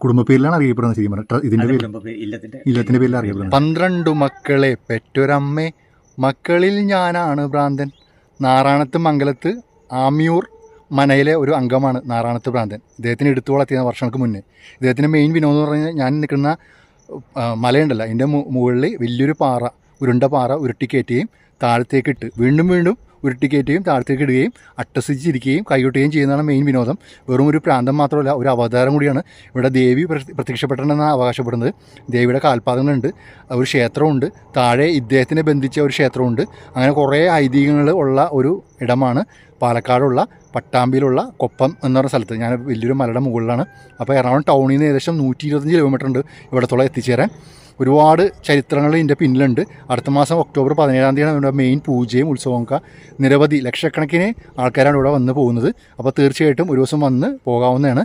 കുടുംബ പേരിലാണ് അറിയപ്പെടുന്നത്. ശരിക്കും പറഞ്ഞാൽ ഇതിന്റെ പേര് ഇല്ലത്തിന്റെ പേരിൽ അറിയപ്പെടുന്നത്. 12 മക്കളെ പെറ്റൊരമ്മേ, മക്കളിൽ ഞാനാണ് ഭ്രാന്തൻ. നാറാണത്ത് മംഗലത്ത് ആമിയൂർ മനയിലെ ഒരു അംഗമാണ് നാറാണത്ത് ഭ്രാന്തൻ. ഇദ്ദേഹത്തിന് എടുത്തു വളർത്തിയ വർഷങ്ങൾക്ക് മുന്നേ. ഇദ്ദേഹത്തിൻ്റെ മെയിൻ വിനോദം എന്ന് പറഞ്ഞാൽ, ഞാൻ നിൽക്കുന്ന മലയുണ്ടല്ലോ, അതിൻ്റെ മുകളിൽ വലിയൊരു പാറ, ഉരുണ്ട പാറ ഉരുട്ടിക്കയറ്റുകയും താഴത്തേക്കിട്ട് വീണ്ടും വീണ്ടും ഉരുട്ടിക്കയറ്റുകയും താഴത്തേക്ക് ഇടുകയും അട്ടസിച്ചിരിക്കുകയും കൈകൊട്ടുകയും ചെയ്യുന്നതാണ് മെയിൻ വിനോദം. വെറും ഒരു പ്രാന്തം മാത്രമല്ല, ഒരു അവതാരം കൂടിയാണ്. ഇവിടെ ദേവി പ്രത്യക്ഷപ്പെട്ടിട്ടുണ്ടെന്നാണ് അവകാശപ്പെടുന്നത്. ദേവിയുടെ കാൽപാദങ്ങളുണ്ട്, ഒരു ക്ഷേത്രമുണ്ട്, താഴെ ഇദ്ദേഹത്തിനെ ബന്ധിച്ച ഒരു ക്ഷേത്രമുണ്ട്. അങ്ങനെ കുറേ ഐതിഹ്യങ്ങൾ ഉള്ള ഒരു ഇടമാണ് പാലക്കാടുള്ള പട്ടാമ്പിയിലുള്ള കൊപ്പം എന്ന് പറഞ്ഞ സ്ഥലത്ത്. ഞാൻ വലിയൊരു മലയുടെ മുകളിലാണ്. അപ്പോൾ എറണാകുളം ടൗണിൽ നിന്ന് ഏകദേശം 125 കിലോമീറ്റർ ഉണ്ട് ഇവിടത്തോളം എത്തിച്ചേരാൻ. ഒരുപാട് ചരിത്രങ്ങൾ ഇതിൻ്റെ പിന്നിലുണ്ട്. അടുത്ത മാസം ഒക്ടോബർ 17 തീയതിയാണ് ഇവിടെ മെയിൻ പൂജയും ഉത്സവമൊക്കെ. നിരവധി ലക്ഷക്കണക്കിന് ആൾക്കാരാണ് ഇവിടെ വന്ന് പോകുന്നത്. അപ്പോൾ തീർച്ചയായിട്ടും ഒരു ദിവസം വന്ന് പോകാവുന്നതാണ്.